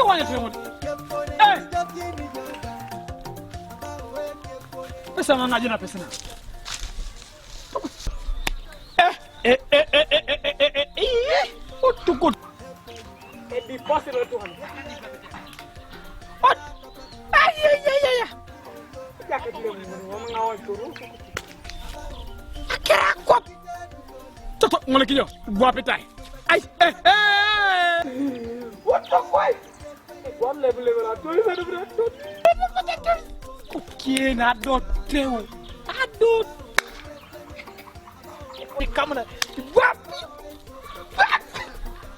you want to Hey! Pesa mama jina pesa na. Utukut. Edipasi lo Tuhan. What? Ay. Jaket dia mengawal turun. Akira kuat. Toto ngoleh kiyo, gua petai. Ay, What the fuck? Gua level atu sana beratu. Okay, adoteu. Adot. Di kamera. Wapi.